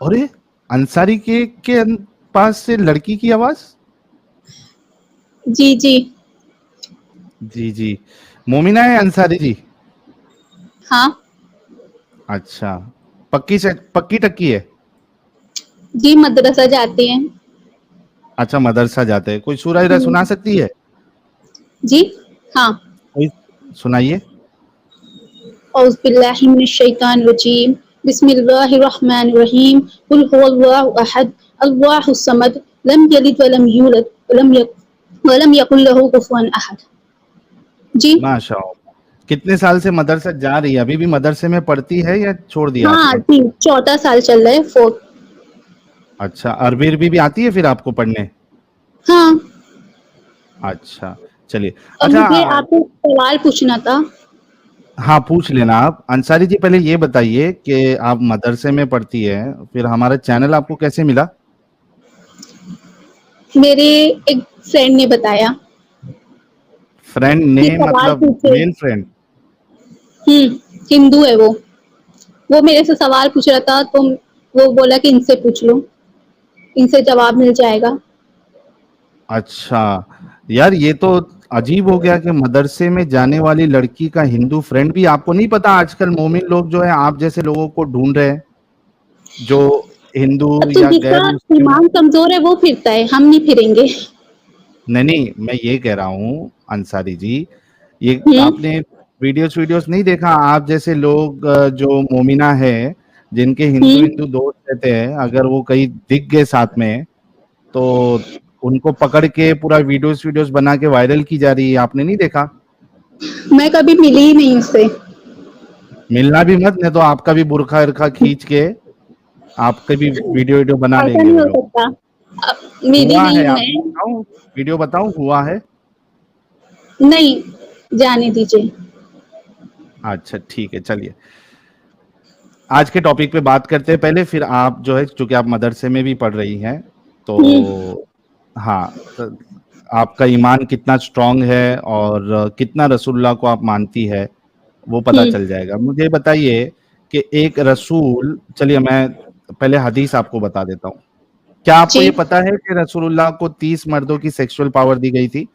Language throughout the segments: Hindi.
अरे अंसारी के पास से लड़की की आवाज। जी जी। जी जी। मोमिना है अंसारी जी। हाँ अच्छा, पक्की से पक्की टक्की है। जी, मदरसा जाते हैं। अच्छा, मदरसा जाते हैं। कोई सूरह इरा सुना सकती है? जी हाँ। कोई सुनाइए। औज़ु बिल्लाहि मिनश शैतानिर रजीम, बिस्मिल्लाहिर रहमानिर रहीम, कुल हुवल्लाहु अहद, अल्लाहुस समद, लम यलिद व लम यूलद व लम यकुल लहू कुफुवन अहद। जी माशाअल्लाह। कितने साल से मदरसा जा रही है? अभी भी मदरसे में पढ़ती है या छोड़ दिया हाँ आपने? जी, चौथा साल चल रहा है, फोर्थ। अच्छा, अरबी अरबी भी आती है फिर आपको पढ़ने? हाँ। अच्छा, चलिए। और अच्छा, मुझे आपसे सवाल पूछना था। हाँ पूछ लेना आप। अंसारी जी पहले ये बताइए कि आप मदरसे में पढ़ती है, फिर हमारा चैनल आपको कैसे मिला? मेरे एक फ्रेंड ने बताया फ्रेंड ने कि सवाल मतलब पूछे। Male friend? हिंदू है वो मेरे से सवाल पूछ रहा था, तो वो बोला कि इनसे पूछ लो, इनसे जवाब मिल जाएगा। अच्छा, यार ये तो अजीब हो गया कि मदरसे में जाने वाली लड़की का हिंदू फ्रेंड भी। आपको नहीं पता आजकल मोमिन लोग जो है आप जैसे लोगों को ढूंढ रहे हैं, जो हिंदू तो या जिसका गैर मुस्लिम। ईमान कमजोर है वो फिरता है, हम नहीं फिरेंगे। नहीं नहीं, मैं ये कह रहा हूँ अंसारी जी, ये हम्म आपने वीडियोस वीडियोस नहीं देखा? आप जैसे लोग जो मोमिना है, जिनके हिंदू हम्म हिंदू दोस्त रहते हैं, अगर वो कहीं दिख गए साथ में तो उनको पकड़ के पूरा वीडियोस वीडियोस बना के वायरल की जा रही है। आपने नहीं देखा? मैं कभी मिली ही नहीं उससे। मिलना भी मत, नहीं तो आपका भी बुरखा इरखा खींच के आपके भी वीडियो वीडियो बना ऐसा लेंगे नहीं वो हो लोग। सकता। मिली हुआ नहीं है, हूँ आपको मैं। बताऊं? वीडियो बताऊं, हुआ है। नहीं, जाने दीजिए। अच्छा ठीक है, चलिए आज के टॉपिक पे बात करते हैं। पहले फिर आप जो है, चूंकि आप मदरसे में भी पढ़ रही हैं, हम्म तो हाँ, तो आपका ईमान कितना स्ट्रांग है और कितना रसूलुल्लाह को आप मानती है, वो पता हम्म चल जाएगा। मुझे बताइए कि एक रसूल, चलिए मैं पहले हदीस आपको बता देता हूँ। क्या आपको जी ये पता है कि रसूलुल्लाह को 30 मर्दों की सेक्सुअल पावर दी गई थी?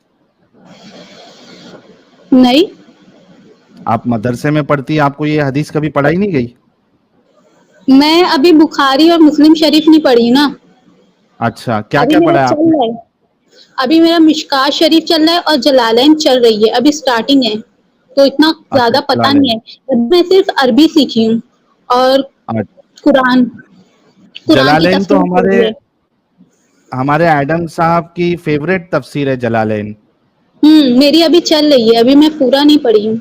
नहीं, आप मदरसे में पढ़ती, आपको ये हदीस कभी पढ़ाई नहीं गई? मैं अभी बुखारी और मुस्लिम शरीफ नहीं पढ़ी ना। अच्छा, क्या अभी क्या मेरा पढ़ा है चल आपने? रहा है। अभी मेरा मिशकात शरीफ चल रहा है और जलालैन चल रही है, अभी स्टार्टिंग है, तो इतना अच्छा, ज्यादा पता जलालैन। नहीं है। मैं सिर्फ अरबी सीखी हूँ और कुरान कुरान की जलालैन तो तफसीर हमारे पढ़ी है। हमारे एडम साहब की फेवरेट तफसीर है जलालैन। मेरी अभी चल रही है, अभी मैं पूरा नहीं पढ़ी हूँ।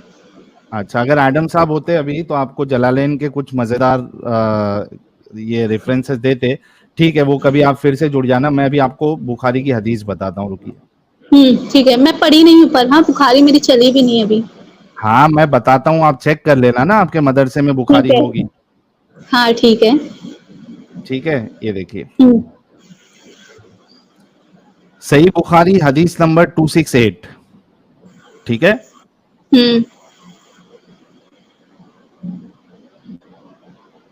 अच्छा, अगर एडम साहब होते अभी तो आपको जलालैन के कुछ मजेदार ये रेफरेंसेस देते। ठीक है, वो कभी आप फिर से जुड़ जाना, मैं भी आपको बुखारी की हदीस बताता हूँ, रुकिए। ठीक है, मैं पढ़ी नहीं हूँ, पर हाँ बुखारी मेरी चली भी नहीं अभी। हाँ मैं बताता हूँ, आप चेक कर लेना ना, आपके मदरसे में ठीक बुखारी है। होगी। हाँ ठीक है। ठीक है, ये देखिए, हम्म सही बुखारी हदीस नंबर 268। ठीक है, हम्म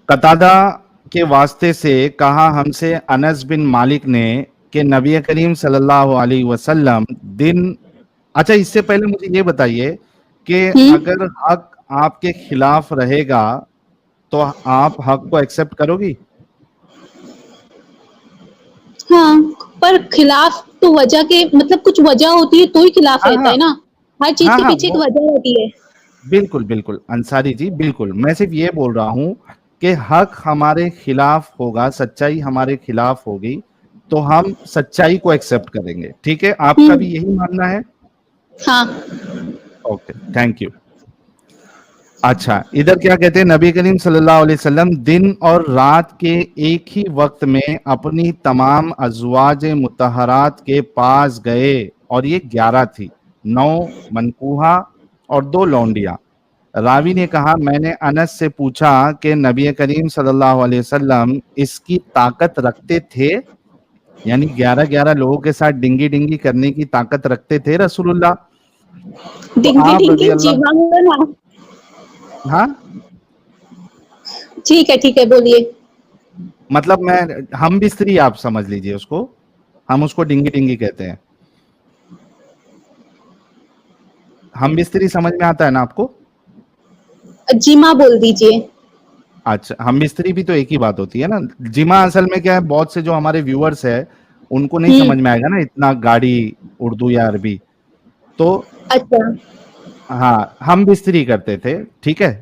कतादा के वास्ते से कहा हमसे अनस बिन मालिक ने कि नबी करीम सल्लल्लाहु अलैहि वसल्लम दिन। अच्छा, इससे पहले मुझे ये बताइए कि हम्म अगर हक आपके खिलाफ रहेगा तो आप हक को एक्सेप्ट करोगी? हाँ, पर खिलाफ तो वजह के मतलब कुछ वजह होती है तो ही खिलाफ हाँ रहता हाँ है ना। हर चीज हाँ के हाँ, पीछे एक वो वजह होती है। बिल्कुल बिल्कुल अंसारी जी, बिल्कुल। मैं सिर्फ ये बोल रहा हूं कि हक हमारे खिलाफ होगा, सच्चाई हमारे खिलाफ होगी, तो हम सच्चाई को एक्सेप्ट करेंगे। ठीक है, आपका भी हम्म यही मानना है? हाँ। Okay, thank you. अच्छा, इधर क्या कहते हैं, नबी करीम सल्लल्लाहु अलैहि वसल्लम दिन और रात के एक ही वक्त में अपनी तमाम अज़वाज मुतहरात के पास गए, और ये 11 थी, 9 मनकूहा और 2 लौंडिया। रावी ने कहा, मैंने अनस से पूछा कि नबी करीम सल्लल्लाहु अलैहि वसल्लम इसकी ताकत रखते थे, यानी 11-11 लोगों के साथ डिंगी डिंगी करने की ताकत रखते थे रसूलुल्लाह? तो डिंकी आप रजी डिंकी अल्लाह। जीवा में ना। हाँ, ठीक है बोलिए। मतलब मैं हम बिस्तरी आप समझ लीजिए उसको, हम उसको डिंगी डिंगी कहते हैं। हम बिस्तरी समझ में आता है ना आपको? जिमा बोल दीजिए। अच्छा, हम बिस्तरी भी तो एक ही बात होती है ना। जिमा असल में क्या है, बहुत से जो हमारे व्यूअर्स है उनको नहीं समझ में आएगा ना इतना गाड़ी उर्दू या अरबी, तो अच्छा। हाँ हम बिस्तरी करते थे, ठीक है।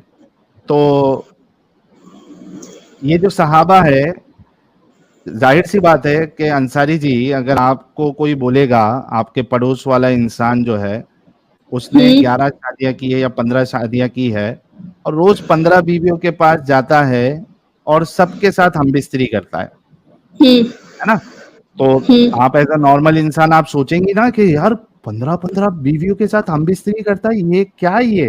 तो ये जो सहाबा है, जाहिर सी बात है कि अंसारी जी, अगर आपको कोई बोलेगा, आपके पड़ोस वाला इंसान जो है उसने हम्म 11 शादियां की है या 15 शादियां की है और रोज 15 बीवियों के पास जाता है और सबके साथ हम बिस्तरी करता हम्म है ना, तो हम्म आप एज अ नॉर्मल इंसान आप सोचेंगी ना कि यार 15 बीवियों के साथ हम बिस्तरी करता है, ये क्या है, ये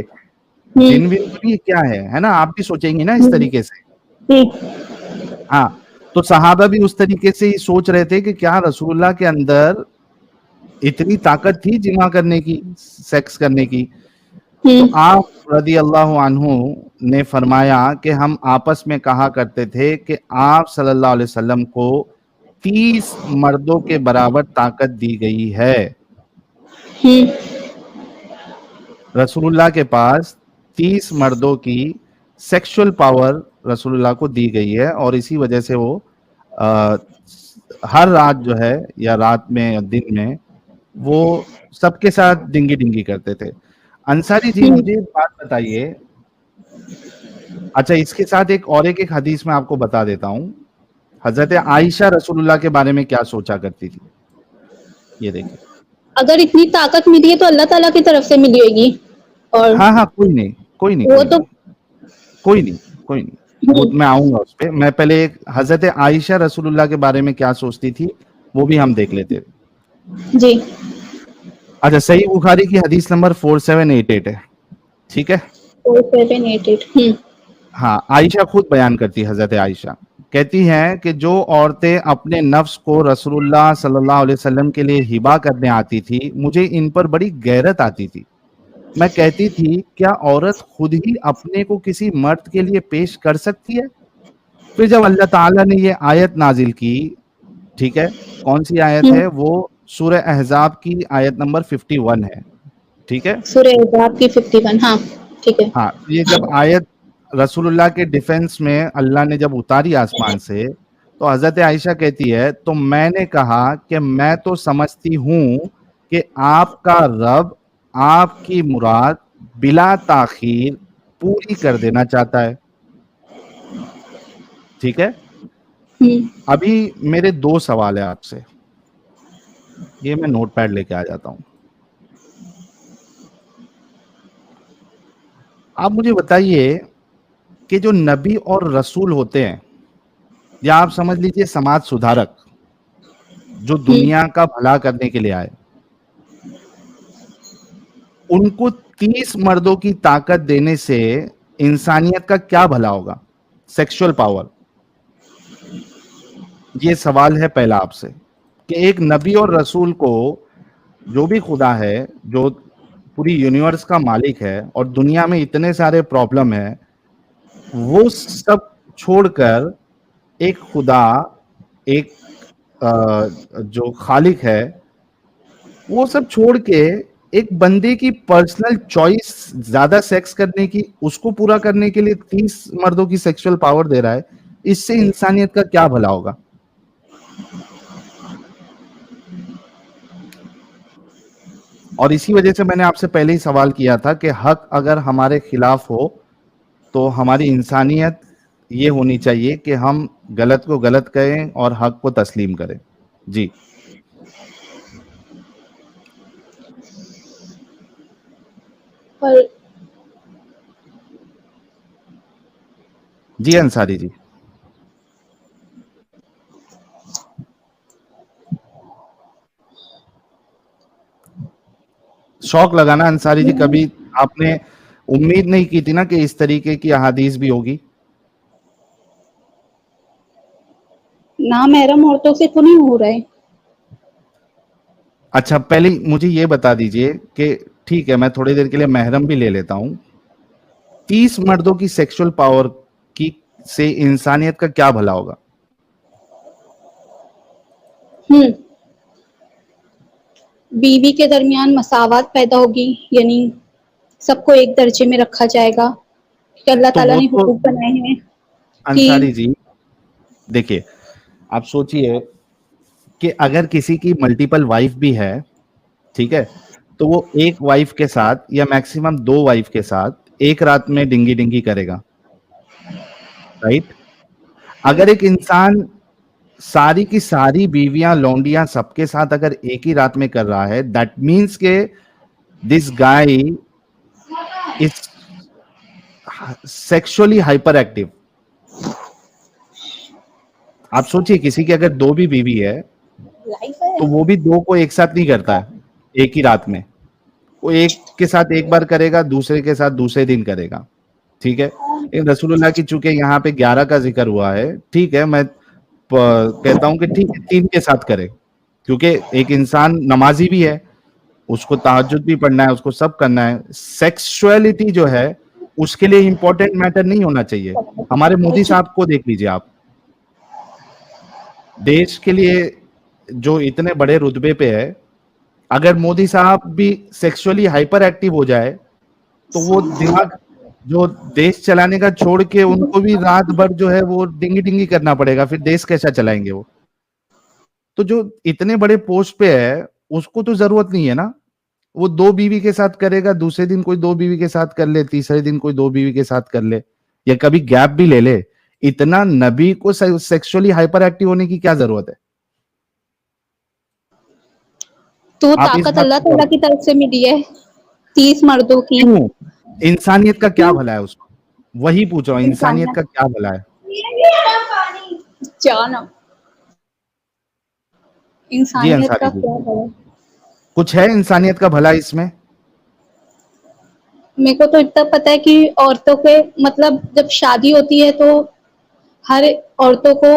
हम्म जिन विन तो नहीं, क्या है ना, आप भी सोचेंगी ना इस हम्म, तरीके से। जी। हाँ, तो सहाबा भी उस तरीके से ही सोच रहे थे कि क्या रसूलुल्लाह के अंदर इतनी ताकत थी जिमा करने की, सेक्स करने की। तो हम्म आप रदी अल्लाह अन्हु ने फरमाया कि हम आपस में कहा करते थे कि आप सल्लल्लाहु अलैहि वसल्लम को 30 मर्दों के बराबर ताकत दी गई है। हम्म रसूलुल्लाह के पास 30 मर्दों की सेक्सुअल पावर रसूलुल्लाह को दी गई है और इसी वजह से वो आ, हर रात जो है, या रात में या दिन में, वो सबके साथ डिंगी डिंगी करते थे। अंसारी जी हम्म। मुझे एक बात बताइए। अच्छा, इसके साथ एक हदीस मैं आपको बता देता हूँ। हजरत आयशा रसूलुल्लाह के बारे में क्या सोचा करती थी, ये देखिए। अगर इतनी ताकत मिली है तो अल्लाह ताला की तरफ से मिली होगी। और हाँ हाँ, कोई नहीं कोई नहीं वो कोई तो नहीं कोई नहीं कोई नहीं, वो हम्म, मैं आऊंगा उस पे। मैं पहले एक हजरत आयशा रसूलुल्लाह के बारे में क्या सोचती थी वो भी हम देख लेते। जी। अच्छा, सही बुखारी की हदीस नंबर 4788 है, ठीक है। 4788। हाँ, आयशा खुद बयान करती है, हजरत आयशा कहती हैं कि जो औरतें अपने नफ्स को रसूलुल्लाह सल्लल्लाहु अलैहि वसल्लम के लिए हिबा करने आती थी, मुझे इन पर बड़ी गैरत आती थी। मैं कहती थी क्या औरत खुद ही अपने को किसी मर्द के लिए पेश कर सकती है? फिर जब अल्लाह ताला ने ये आयत नाजिल की, ठीक है, कौन सी आयत है वो? सूरह अहज़ाब की आयत नंबर 51 है, ठीक है। सूरह अहज़ाब की 51। हाँ, ठीक है। हाँ, तो ये जब आयत रसूलुल्लाह के डिफेंस में अल्लाह ने जब उतारी आसमान से, तो हजरत आयशा कहती है तो मैंने कहा कि मैं तो समझती हूँ कि आपका रब आपकी मुराद बिला ताखीर पूरी कर देना चाहता है, ठीक है। हम्म अभी मेरे दो सवाल है आपसे, ये मैं नोटपैड लेके आ जाता हूँ। आप मुझे बताइए कि जो नबी और रसूल होते हैं, या आप समझ लीजिए समाज सुधारक, जो हम्म दुनिया का भला करने के लिए आए, उनको 30 मर्दों की ताकत देने से इंसानियत का क्या भला होगा? सेक्सुअल पावर, ये सवाल है पहला आपसे, कि एक नबी और रसूल को, जो भी खुदा है, जो पूरी यूनिवर्स का मालिक है और दुनिया में इतने सारे प्रॉब्लम है, वो सब छोड़कर एक खुदा, एक जो खालिक है, वो सब छोड़ के एक बंदे की पर्सनल चॉइस, ज्यादा सेक्स करने की, उसको पूरा करने के लिए 30 मर्दों की सेक्सुअल पावर दे रहा है, इससे इंसानियत का क्या भला होगा? और इसी वजह से मैंने आपसे पहले ही सवाल किया था कि हक अगर हमारे खिलाफ हो तो हमारी इंसानियत ये होनी चाहिए कि हम गलत को गलत कहें और हक को तस्लीम करें। जी और जी अंसारी जी, शौक लगाना अंसारी जी, कभी आपने उम्मीद नहीं की थी ना कि इस तरीके की अहादीस भी होगी? ना महरम औरतों से तो नहीं हो रहा है। अच्छा, पहले मुझे ये बता दीजिए कि ठीक है, मैं थोड़ी देर के लिए महरम भी ले लेता हूं, 30 मर्दों की सेक्सुअल पावर की से इंसानियत का क्या भला होगा? बीवी के दरमियान मसावत पैदा होगी, यानी सबको एक दर्जे में रखा जाएगा कि अल्लाह तो ताला वो ने तो हुकूक बनाए हैं कि अंसारी जी देखिए, आप सोचिए कि अगर किसी की मल्टीपल वाइफ भी है, ठीक है, तो वो एक वाइफ के साथ या मैक्सिमम दो वाइफ के साथ एक रात में डिंगी डिंगी करेगा, राइट? अगर एक इंसान सारी की सारी बीवियां लौंडियां सबके साथ अगर एक ही रात में कर रहा है, दैट मीन्स के this guy is sexually hyper active. आप सोचिए किसी की अगर दो भी बीवी है तो वो भी दो को एक साथ नहीं करता है एक ही रात में, वो एक के साथ एक बार करेगा, दूसरे के साथ दूसरे दिन करेगा, ठीक है। लेकिन रसूलुल्लाह की चूंकि यहाँ पे 11 का जिक्र हुआ है, ठीक है, मैं कहता हूं कि ठीक है 3 के साथ करे, क्योंकि एक इंसान नमाजी भी है, उसको तहज्जुद भी पढ़ना है, उसको सब करना है। सेक्सुअलिटी जो है उसके लिए इंपॉर्टेंट मैटर नहीं होना चाहिए। हमारे मोदी साहब को देख लीजिए आप, देश के लिए जो इतने बड़े रुतबे पे है, अगर मोदी साहब भी सेक्सुअली हाइपर एक्टिव हो जाए तो वो दिमाग जो देश चलाने का छोड़ के उनको भी रात भर जो है वो डिंगी डिंगी करना पड़ेगा, फिर देश कैसा चलाएंगे वो। तो जो इतने बड़े पोस्ट पे है उसको तो जरूरत नहीं है ना, वो दो बीवी के साथ करेगा, दूसरे दिन कोई दो बीवी के साथ कर ले, तीसरे दिन कोई दो बीवी के साथ कर ले, या कभी गैप भी ले ले। इतना नबी को सेक्सुअली हाइपर एक्टिव होने की क्या जरूरत है? तो आप इस ताकत बात अल्लाह को ताला की तरफ से मिली है 30 मर्दों की। क्यों? इंसानियत का क्या भला है उसको? वही पूछ रहा हूँ, इंसानियत इंसानियत का क्या भला है? जाना जी इंसानियत अंसारी का जी, क्या है? कुछ है इंसानियत का भला इसमें? मेरे को तो इतना पता है कि औरतों के मतलब जब शादी होती है तो हर औरतों को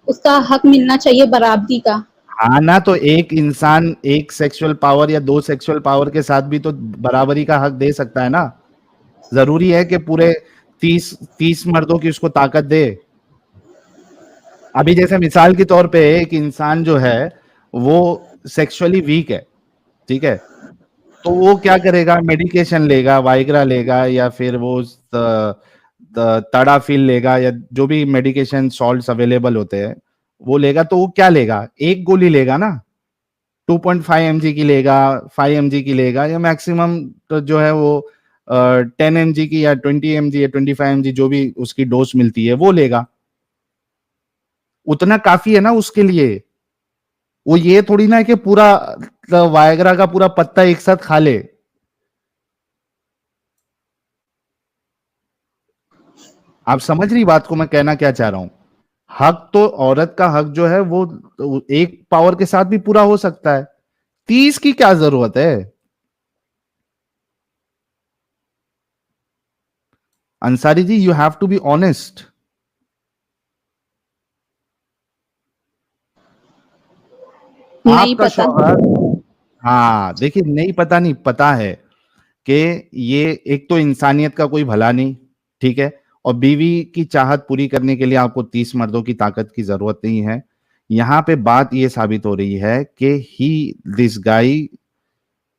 उसका हक मिलना चाहिए बराबरी का। हाँ ना, तो एक इंसान एक सेक्सुअल पावर या दो सेक्सुअल पावर के साथ भी तो बराबरी का हक दे सकता है ना। जरूरी है कि पूरे 30 मर्दों की उसको ताकत दे? अभी जैसे मिसाल के तौर पे एक इंसान जो है वो सेक्सुअली वीक है, ठीक है, तो वो क्या करेगा? मेडिकेशन लेगा, वाइग्रा लेगा, या फिर वो तड़ाफिल लेगा, या जो भी मेडिकेशन सॉल्ट्स अवेलेबल होते हैं वो लेगा। तो वो क्या लेगा? एक गोली लेगा ना, 2.5 mg की लेगा, 5 mg की लेगा, या मैक्सिमम तो जो है वो 10 mg की या 20 mg या 25 mg जो भी उसकी डोज मिलती है वो लेगा। उतना काफी है ना उसके लिए। वो ये थोड़ी ना है कि पूरा वायग्रा का पूरा पत्ता एक साथ खा ले। आप समझ रही बात को मैं कहना क्या चाह रहा हूं? हक तो औरत का हक जो है वो एक पावर के साथ भी पूरा हो सकता है, 30 की क्या जरूरत है? Ansari ji, you have to be honest. नहीं आपका पता। शौहर, हाँ देखिए, नहीं पता नहीं, पता है कि ये एक तो इंसानियत का कोई भला नहीं, ठीक है, और बीवी की चाहत पूरी करने के लिए आपको 30 मर्दों की ताकत की जरूरत नहीं है। यहां पे बात ये साबित हो रही है कि ही दिस गाय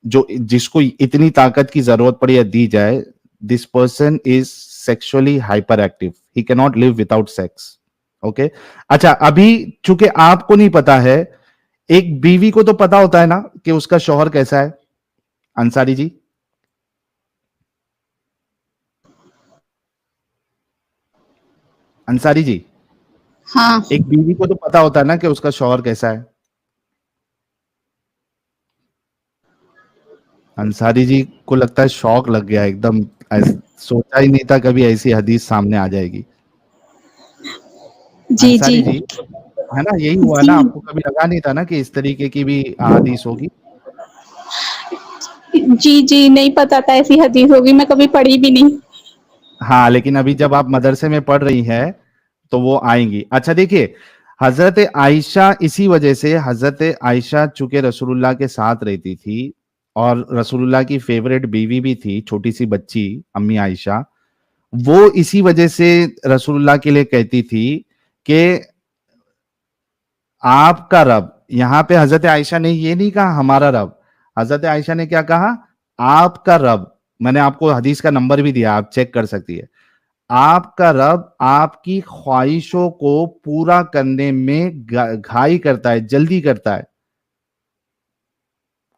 जो जिसको इतनी ताकत की जरूरत पड़ी या दी जाए, this person is sexually hyper active, he can not live without sex. Okay, अच्छा, अभी चूंकि आपको नहीं पता है, एक बीवी को तो पता होता है ना कि उसका शौहर कैसा है, अंसारी जी? अंसारी जी, हाँ, एक बीवी को तो पता होता है ना कि उसका शौहर कैसा है। अंसारी जी को लगता है शौक लग गया एकदम, सोचा ही नहीं था कभी ऐसी हदीस सामने आ जाएगी। जी जी अंसारी जी, है ना, यही हुआ जी ना, आपको कभी लगा नहीं था ना कि इस तरीके की भी हदीस होगी? जी जी, नहीं पता था ऐसी हदीस होगी, मैं कभी पढ़ी भी नहीं। हाँ, लेकिन अभी जब आप मदरसे में पढ़ रही हैं तो वो आएंगी। अच्छा देखिए, हजरत आयशा, इसी वजह से हजरत आयशा चूंकि रसूलुल्लाह के साथ रहती थी और रसूलुल्लाह की फेवरेट बीवी भी थी, छोटी सी बच्ची अम्मी आयशा, वो इसी वजह से रसूलुल्लाह के लिए कहती थी कि आपका रब यहाँ पे हजरत आयशा ने ये नहीं कहा हमारा रब, हजरत आयशा ने क्या कहा, आपका रब। मैंने आपको हदीस का नंबर भी दिया, आप चेक कर सकती है। आपका रब आपकी ख्वाहिशों को पूरा करने में घाई करता है, जल्दी करता है,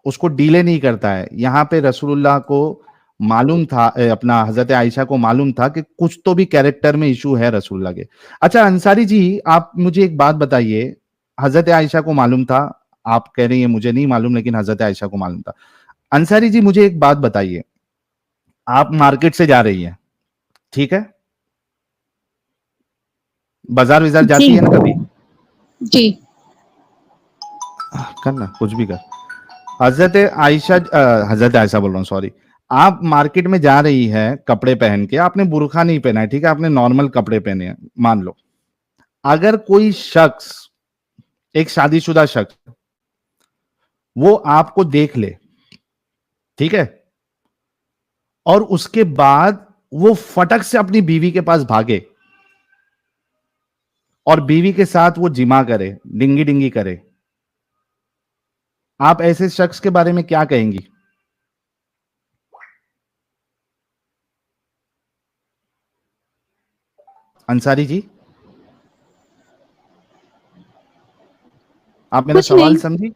उसको डिले नहीं करता है। यहां पे रसूलुल्लाह को मालूम था, अपना हजरत आयशा को मालूम था कि कुछ तो भी कैरेक्टर में इशू है रसूलुल्लाह के। अच्छा अंसारी जी, आप मुझे एक बात बताइए, हजरत आयशा को मालूम था, आप कह रही हैं मुझे नहीं मालूम, लेकिन हजरत आयशा को मालूम था। अंसारी जी मुझे एक बात बताइए, आप मार्केट से जा रही हैं, ठीक है, बाजार विजार जी जाती है ना कभी, जी करना कुछ भी कर। हजरत आयशा बोल रहा हूँ, सॉरी। आप मार्केट में जा रही है कपड़े पहन के, आपने बुर्का नहीं पहना है, ठीक है, आपने नॉर्मल कपड़े पहने हैं, मान लो। अगर कोई शख्स, एक शादीशुदा शख्स, वो आपको देख ले, ठीक है, और उसके बाद वो फटक से अपनी बीवी के पास भागे और बीवी के साथ वो जिमा करे, डिंगी डिंगी करे, आप ऐसे शख्स के बारे में क्या कहेंगी? अंसारी जी, आप मेरा कुछ सवाल नहीं, समझी?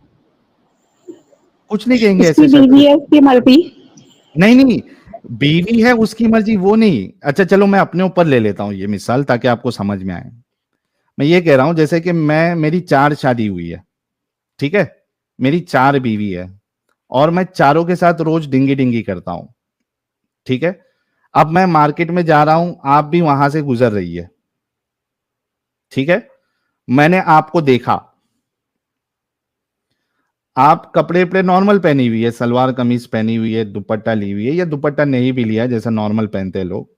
कुछ नहीं कहेंगे उसकी ऐसे शख्स बीवी को? है, उसकी मर्जी। नहीं नहीं, बीवी है उसकी मर्जी, वो नहीं। अच्छा चलो मैं अपने ऊपर ले लेता हूं ये मिसाल, ताकि आपको समझ में आए। मैं ये कह रहा हूं जैसे कि मेरी 4 शादी हुई है, ठीक है, मेरी 4 बीवी है, और मैं चारों के साथ रोज डिंगी डिंगी करता हूं, ठीक है। अब मैं मार्केट में जा रहा हूं, आप भी वहां से गुजर रही है, ठीक है, मैंने आपको देखा, आप कपड़े वपड़े नॉर्मल पहनी हुई है, सलवार कमीज पहनी हुई है, दुपट्टा ली हुई है, या दुपट्टा नहीं भी लिया जैसा नॉर्मल पहनते हैं लोग,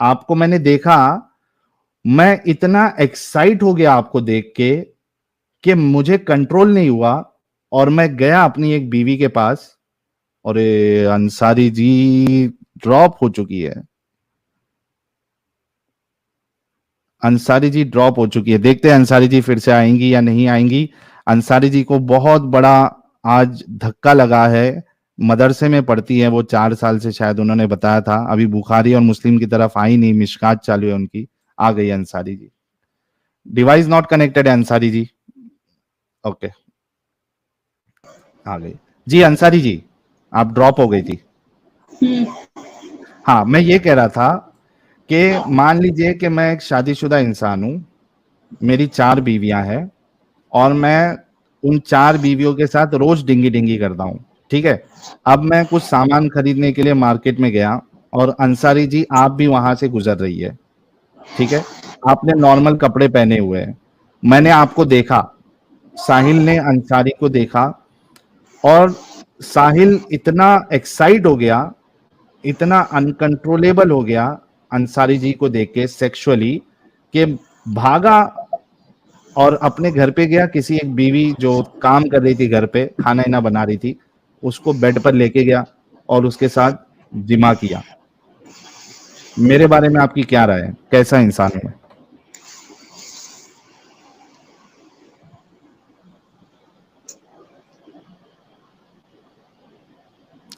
आपको मैंने देखा, मैं इतना एक्साइट हो गया आपको देख के कि मुझे कंट्रोल नहीं हुआ, और मैं गया अपनी एक बीवी के पास। और अंसारी जी ड्रॉप हो चुकी है, अंसारी जी ड्रॉप हो चुकी है। देखते हैं अंसारी जी फिर से आएंगी या नहीं आएंगी। अंसारी जी को बहुत बड़ा आज धक्का लगा है, मदरसे में पढ़ती है वो, 4 साल से शायद उन्होंने बताया था, अभी बुखारी और मुस्लिम की तरफ आई नहीं, मिशकात चालू है उनकी। आ गई Ansari ji, device not connected है अंसारी जी, ओके आ गई। जी अंसारी जी, आप ड्रॉप हो गई थी। हाँ मैं ये कह रहा था कि मान लीजिए कि मैं एक शादीशुदा इंसान हूं, मेरी 4 बीवियां हैं, और मैं उन 4 बीवियों के साथ रोज डिंगी डिंगी करता हूँ, ठीक है। अब मैं कुछ सामान खरीदने के लिए मार्केट में गया, और अंसारी जी आप भी वहां से गुजर रही है, ठीक है, आपने नॉर्मल कपड़े पहने हुए हैं, मैंने आपको देखा, साहिल ने अंसारी को देखा, और साहिल इतना एक्साइट हो गया, इतना अनकंट्रोलेबल हो गया अंसारी जी को देख के सेक्सुअली, कि भागा और अपने घर पे गया, किसी एक बीवी जो काम कर रही थी घर पे, खाना इना बना रही थी, उसको बेड पर लेके गया और उसके साथ जिमा किया। मेरे बारे में आपकी क्या राय है, कैसा इंसान हूं मैं?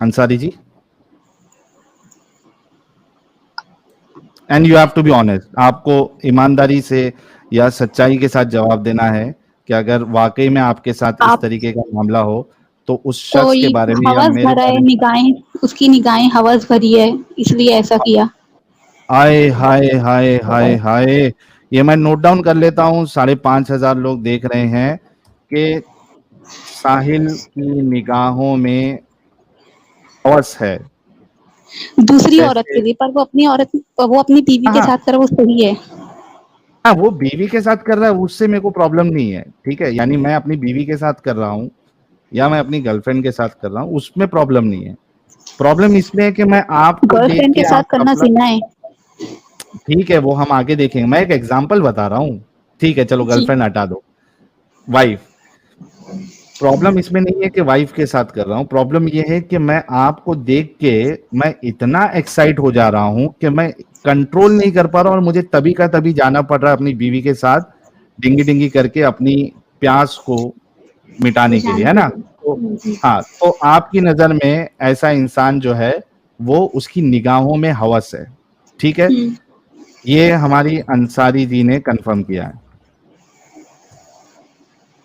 Ansari ji, and you have to be honest, आपको ईमानदारी से या सच्चाई के साथ जवाब देना है कि अगर वाकई में आपके साथ इस आप तरीके का मामला हो, तो उस शख्स के कोई बारे में या हवस मेरे भरा है, बारे में। निगाहें, उसकी निगाहें हवस भरी है, इसलिए ऐसा किया। आए हाय हाय हाय हाय, ये मैं नोट डाउन कर लेता हूँ, 5,500 लोग देख रहे हैं कि साहिल की निगाहों में हवस है। दूसरी औरत जैसे के लिए, पर वो अपनी बीवी के हाँ साथ करे, वो सही है। हाँ, वो बीवी के साथ कर रहा है, उससे मेरे को प्रॉब्लम नहीं है, ठीक है, यानी मैं अपनी बीवी के साथ कर रहा हूँ या मैं अपनी गर्लफ्रेंड के साथ कर रहा हूँ, उसमें प्रॉब्लम नहीं है। प्रॉब्लम इसमें है कि मैं आपको देख गर्लफ्रेंड के के साथ आप करना कपड़ा, जीना है। ठीक है वो हम आगे देखेंगे, मैं एक एग्जांपल बता रहा हूँ, ठीक है, चलो जी। गर्लफ्रेंड हटा दो, वाइफ। प्रॉब्लम इसमें नहीं है कि वाइफ के साथ कर रहा हूँ, प्रॉब्लम ये है कि मैं आपको देख के मैं इतना एक्साइट हो जा रहा हूँ कि मैं कंट्रोल नहीं कर पा रहा, और मुझे तभी का तभी जाना पड़ रहा है अपनी बीवी के साथ डिंगी डिंगी करके अपनी प्यास को मिटाने के लिए, है ना? तो जी हाँ, तो आपकी नजर में ऐसा इंसान जो है वो उसकी निगाहों में हवस है, ठीक है? ये हमारी अंसारी जी ने कंफर्म किया है।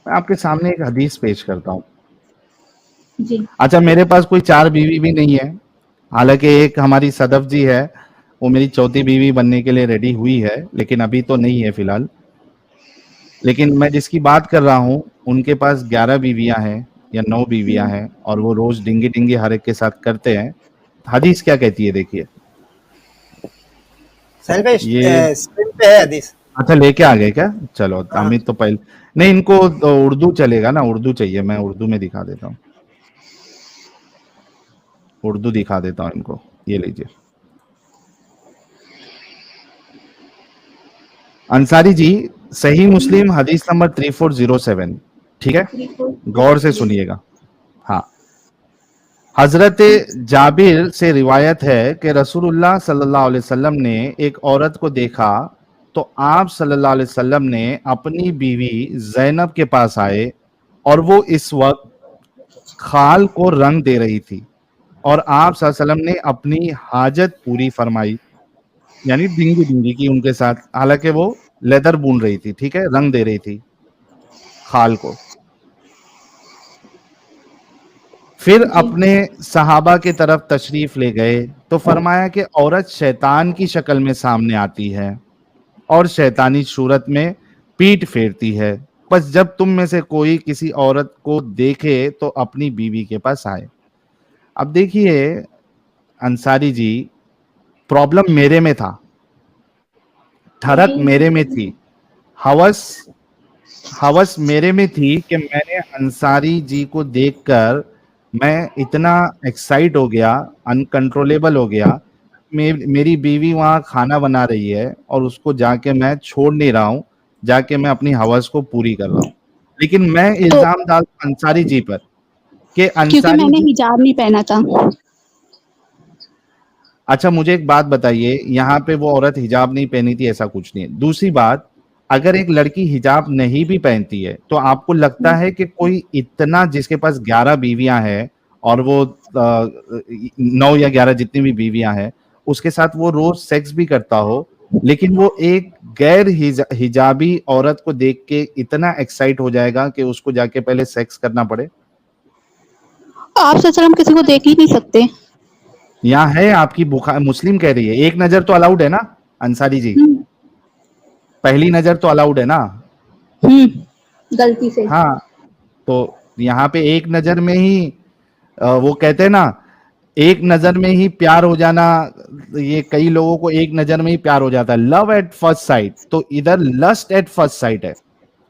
मैं आपके सामने एक हदीस पेश करता हूँ। जी अच्छा, मेरे पास कोई 4 बीवी भी नहीं है, हालांकि एक हमारी सदफ जी है, वो मेरी चौथी बीवी बनने के लिए रेडी हुई है, लेकिन अभी तो नहीं है फिलहाल। लेकिन मैं जिसकी बात कर रहा हूँ उनके पास 11 बीवियां हैं या 9 बीवियां हैं, और वो रोज डिंगी डिंगी हर एक के साथ करते हैं। हदीस क्या कहती है देखिए। साहिल भाई ये स्क्रीन पे है हदीस। अच्छा, लेके आ गए क्या? चलो, हाँ। अमित तो पहले नहीं, इनको तो उर्दू चलेगा ना, उर्दू चाहिए, मैं उर्दू में दिखा देता हूँ, उर्दू दिखा देता हूँ इनको। ये लीजिए अंसारी जी, सही मुस्लिम हदीस नंबर 3407, ठीक है? गौर से सुनिएगा। हाँ, हजरत जाबिर से रिवायत है कि रसूलुल्लाह सल्लल्लाहु अलैहि वसल्लम ने एक औरत को देखा, तो आप सल्लल्लाहु अलैहि वसल्लम ने अपनी बीवी जैनब के पास आए, और वो इस वक्त खाल को रंग दे रही थी, और आप सल्लल्लाहु अलैहि वसल्लम ने अपनी हाजत पूरी फरमाई, यानी डिंगी डिंगी की उनके साथ, हालांकि वो लेदर बुन रही थी, ठीक है, रंग दे रही थी खाल को। फिर अपने सहाबा की तरफ तशरीफ ले गए तो फरमाया कि औरत शैतान की शक्ल में सामने आती है और शैतानी सूरत में पीठ फेरती है, बस जब तुम में से कोई किसी औरत को देखे तो अपनी बीवी के पास आए। अब देखिए अंसारी जी, प्रॉब्लम मेरे में था, ठरक मेरे में थी, हवस हवस मेरे में थी कि मैंने अंसारी जी को देखकर मैं इतना एक्साइट हो गया, अनकंट्रोलेबल हो गया। मेरी बीवी वहां खाना बना रही है और उसको जाके मैं छोड़ नहीं रहा हूं, जाके मैं अपनी हवस को पूरी कर रहा हूं। लेकिन मैं तो इल्जाम डालता अंसारी जी पर कि क्योंकि अंसारी मैंने जी, हिजाब नहीं पहना था। अच्छा मुझे एक बात बताइए, यहाँ पे वो औरत हिजाब नहीं पहनी थी ऐसा कुछ नहीं है। दूसरी बात, अगर एक लड़की हिजाब नहीं भी पहनती है तो आपको लगता है कि कोई इतना, जिसके पास 11 बीवियां हैं और वो 9 या 11 जितनी भी बीवियां हैं उसके साथ वो रोज सेक्स भी करता हो, लेकिन वो एक गैर हिजाबी औरत को देख के इतना एक्साइट हो जाएगा कि उसको जाके पहले सेक्स करना पड़े? आप सचरम किसी को देख ही नहीं सकते। यहाँ है आपकी बुखार, मुस्लिम कह रही है एक नजर तो अलाउड है ना अंसारी जी, पहली नजर तो अलाउड है ना? गलती से। हाँ, तो यहाँ पे एक नजर में ही वो कहते हैं ना, एक नजर में ही प्यार हो जाना, ये कई लोगों को एक नजर में ही प्यार हो जाता है, लव एट फर्स्ट साइट, तो इधर लस्ट एट फर्स्ट साइट है,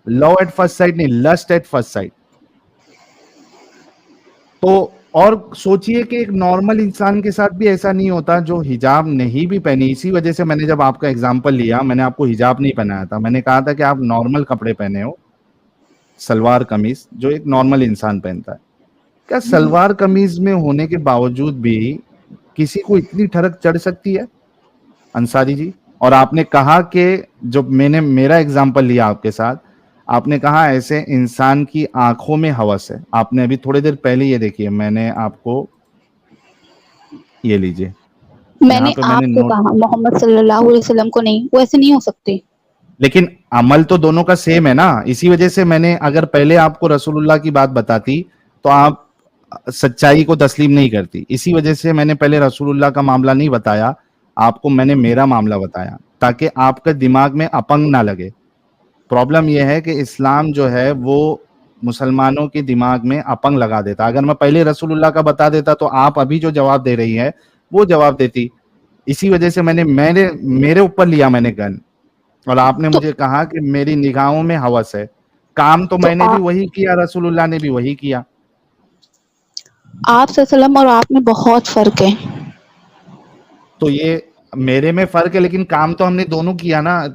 लव एट फर्स्ट साइट नहीं, लस्ट एट फर्स्ट साइट। तो और सोचिए कि एक नॉर्मल इंसान के साथ भी ऐसा नहीं होता जो हिजाब नहीं भी पहनी। इसी वजह से मैंने जब आपका एग्जांपल लिया, मैंने आपको हिजाब नहीं पहनाया था, मैंने कहा था कि आप नॉर्मल कपड़े पहने हो, सलवार कमीज जो एक नॉर्मल इंसान पहनता है। क्या सलवार कमीज में होने के बावजूद भी किसी को इतनी ठरक चढ़ सकती है अंसारी जी? और आपने कहा कि जो मैंने मेरा एग्जांपल लिया आपके साथ, आपने कहा ऐसे इंसान की आंखों में हवस है। आपने अभी थोड़ी देर पहले ये देखिए, मैंने आपको ये लीजिए, मैंने यहाँ पे मैंने आपको नोट, कहा, मोहम्मद सल्लल्लाहु अलैहि वसल्लम को नहीं, वो ऐसे नहीं हो सकते। लेकिन अमल तो दोनों का सेम है ना। इसी वजह से मैंने, अगर पहले आपको रसूलुल्लाह की बात बताती तो आप सच्चाई को तस्लीम नहीं करती, इसी वजह से मैंने पहले रसूलुल्लाह का मामला नहीं बताया आपको, मैंने मेरा मामला बताया ताकि आपके दिमाग में अपंग ना लगे। प्रॉब्लम यह है कि इस्लाम जो है वो मुसलमानों के दिमाग में अपंग लगा देता। अगर मैं पहले रसूलुल्लाह का बता देता तो आप अभी जो जवाब दे रही है वो जवाब देती। इसी वजह से मैंने मेरे ऊपर लिया मैंने गन, और आपने तो मुझे कहा कि मेरी निगाहों में हवस है। काम तो मैंने भी वही किया, रसूलुल्लाह ने भी वही किया। आप सल्लम और आप में बहुत फर्क है। तो ये मेरे में फर्क है, लेकिन काम तो हमने दोनों किया ना,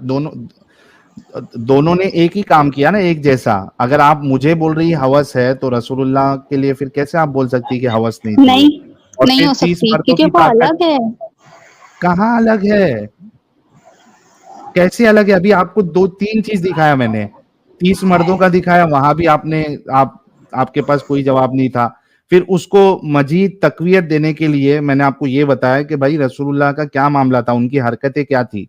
दोनों ने एक ही काम किया ना, एक जैसा। अगर आप मुझे बोल रही हवस है तो रसूलुल्लाह के लिए फिर कैसे आप बोल सकती कि हवस नहीं थी? नहीं, और नहीं फिर हो 30 सकती मर्दों क्योंकि की वो ताकत अलग है। कहाँ अलग है? कैसे अलग है? अभी आपको 2-3 चीज दिखाया मैंने, 30 मर्दों का दिखाया, वहां भी आपने, आप आपके पास कोई जवाब नहीं था। फिर उसको मजीद तकवीयत देने के लिए मैंने आपको ये बताया कि भाई रसूलुल्लाह का क्या मामला था, उनकी हरकतें क्या थी।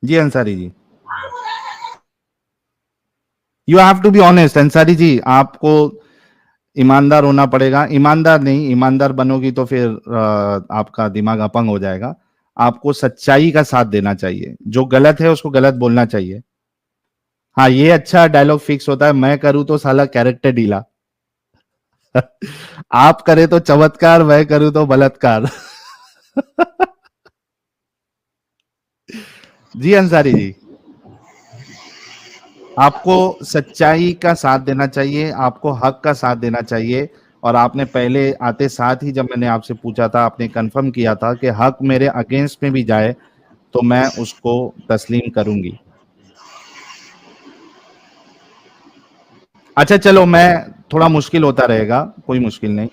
जी Ansari ji, you have to be honest. Ansari ji, आपको ईमानदार होना पड़ेगा। ईमानदार नहीं, ईमानदार बनोगी तो फिर आपका दिमाग अपंग हो जाएगा। आपको सच्चाई का साथ देना चाहिए, जो गलत है उसको गलत बोलना चाहिए। हाँ, ये अच्छा डायलॉग फिक्स होता है, मैं करूं तो साला कैरेक्टर ढीला। आप करे तो चमत्कार, मैं करूं तो बलात्कार। जी अंसारी जी, आपको सच्चाई का साथ देना चाहिए, आपको हक का साथ देना चाहिए। और आपने पहले आते साथ ही जब मैंने आपसे पूछा था, आपने कंफर्म किया था कि हक मेरे अगेंस्ट में भी जाए तो मैं उसको तस्लीम करूंगी। अच्छा चलो, मैं थोड़ा मुश्किल होता रहेगा, कोई मुश्किल नहीं।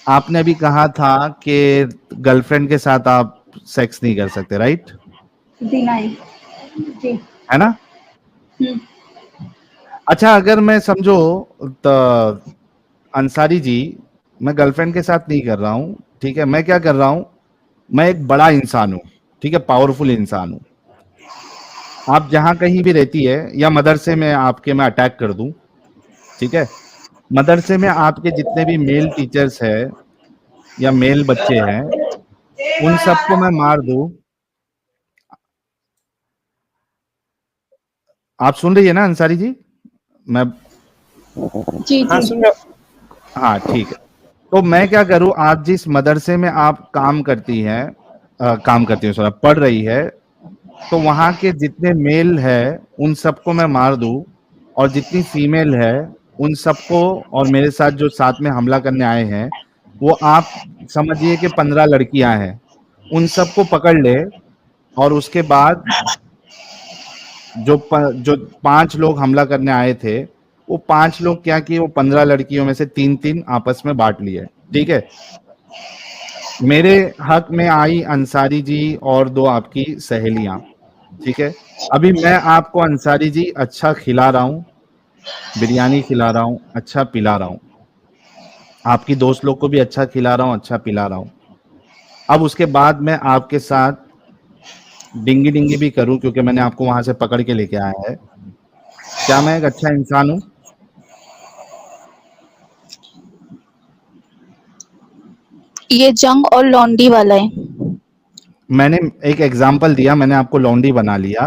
आपने अभी कहा था कि गर्लफ्रेंड के साथ आप सेक्स नहीं कर सकते, राइट? जी नहीं जी। है ना? हम्म। अच्छा, अगर मैं समझो तो अंसारी जी, मैं गर्लफ्रेंड के साथ नहीं कर रहा हूं, ठीक है, मैं क्या कर रहा हूं, मैं एक बड़ा इंसान हूं, ठीक है, पावरफुल इंसान हूं। आप जहां कहीं भी रहती है, या मदरसे में आपके मैं अटैक कर दूं, ठीक है, मदरसे में आपके जितने भी मेल टीचर्स हैं या मेल बच्चे हैं, उन सबको मैं मार दूं। आप सुन रही है ना अंसारी जी? मैं जी हाँ जी। सुन रहा हाँ ठीक है। तो मैं क्या करूं, आज जिस मदरसे में आप काम करती हैं, काम करती हैं सॉरी, पढ़ रही है, तो वहां के जितने मेल है उन सबको मैं मार दूं, और जितनी फीमेल है उन सबको, और मेरे साथ जो साथ में हमला करने आए हैं, वो आप समझिए कि 15 लड़कियां हैं, उन सबको पकड़ ले। और उसके बाद जो 5 लोग हमला करने आए थे, वो 5 लोग क्या किए, वो 15 लड़कियों में से 3-3 आपस में बांट लिए, ठीक है। मेरे हक में आई अंसारी जी और 2 आपकी सहेलियां, ठीक है। अभी मैं आपको अंसारी जी अच्छा खिला रहा हूं, बिरयानी खिला रहा हूं, अच्छा पिला रहा हूं, आपकी दोस्त लोग को भी अच्छा खिला रहा हूं, अच्छा पिला रहा हूं। अब उसके बाद मैं आपके साथ डिंगी डिंगी भी करूं, क्योंकि मैंने आपको वहां से पकड़ के लेके आया है। क्या मैं एक अच्छा इंसान हूं? ये जंग और लौंडी वाला है। मैंने एक एग्जाम्पल दिया, मैंने आपको लौंडी बना लिया,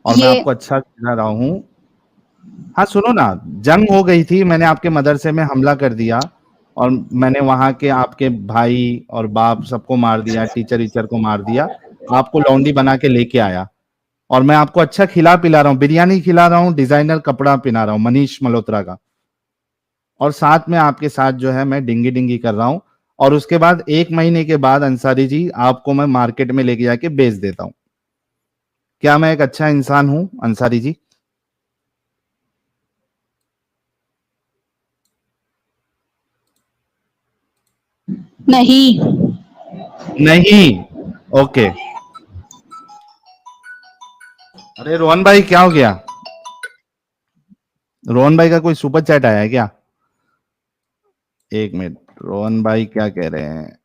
और मैं ये आपको अच्छा खिला रहा हूं। हाँ सुनो ना, जंग हो गई थी, मैंने आपके मदरसे में हमला कर दिया, और मैंने वहां के आपके भाई और बाप सबको मार दिया, टीचर वीचर को मार दिया, आपको लौंडी बना के लेके आया। और मैं आपको अच्छा खिला पिला रहा हूँ, बिरयानी खिला रहा हूँ, डिजाइनर कपड़ा पहना रहा हूँ मनीष मल्होत्रा का, और साथ में आपके साथ जो है मैं डिंगी डिंगी कर रहा हूँ। और उसके बाद 1 महीने के बाद अंसारी जी, आपको मैं मार्केट में लेके जाके बेच देता हूँ। क्या मैं एक अच्छा इंसान हूं अंसारी जी? नहीं। नहीं। ओके। अरे रोहन भाई, क्या हो गया? रोहन भाई का कोई सुपर चैट आया है क्या? एक मिनट, रोहन भाई क्या कह रहे हैं?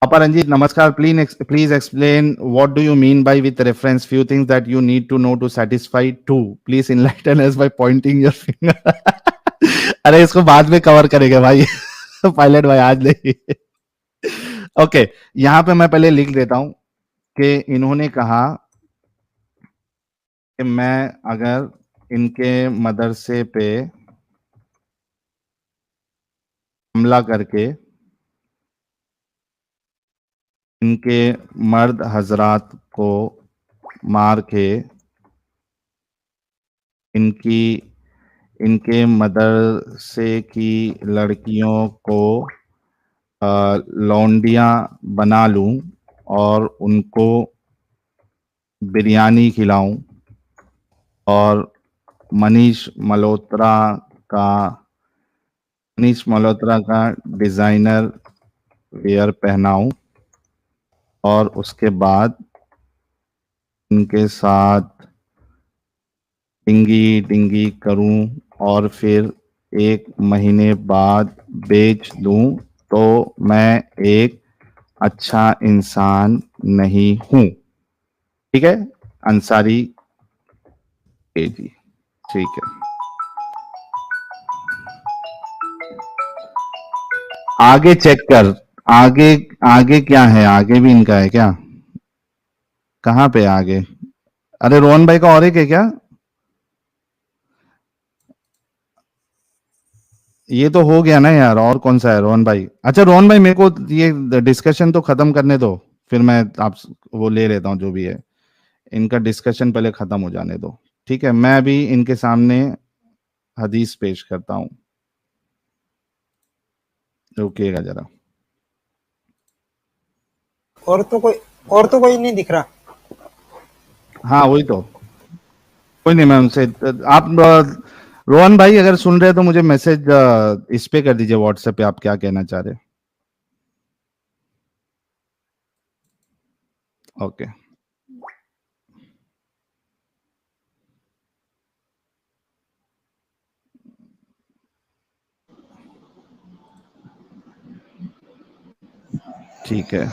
पापा रंजीत नमस्कार, please explain what do you mean by with reference few things that you need to know to satisfy to, please enlighten us by pointing your finger. अरे इसको बाद में कवर करेंगे भाई। पायलट भाई आज नहीं। ओके, यहाँ पे मैं पहले लिख देता हूं कि इन्होंने कहा कि मैं अगर इनके मदरसे पे हमला करके इनके मर्द हजरात को मार के इनकी इनके मदरसे की लड़कियों को लौंडियां बना लूं, और उनको बिरयानी खिलाऊं, और मनीष मल्होत्रा का मनीष मल्होत्रा का डिजाइनर वेयर पहनाऊं, और उसके बाद इनके साथ डिंगी डिंगी करूं और फिर 1 महीने बाद बेच दूं तो मैं एक अच्छा इंसान नहीं हूं। ठीक है, अंसारी के जी, ठीक है। आगे चेक कर, आगे आगे क्या है, आगे भी इनका है क्या? कहाँ पे आगे? अरे रोहन भाई का और एक है क्या? ये तो हो गया ना यार, और कौन सा है रोहन भाई? अच्छा रोहन भाई, मेरे को ये डिस्कशन तो खत्म करने दो, फिर मैं आप वो ले लेता हूँ जो भी है। इनका डिस्कशन पहले खत्म हो जाने दो। ठीक है, मैं अभी इनके सामने हदीस पेश करता हूँ, रुकिएगा जरा। और तो कोई नहीं दिख रहा। हाँ वही तो, कोई नहीं, मैं उनसे आप रोहन भाई अगर सुन रहे हैं तो मुझे मैसेज इस पे कर दीजिए व्हाट्सएप पे, आप क्या कहना चाह रहे हैं। ओके ठीक है।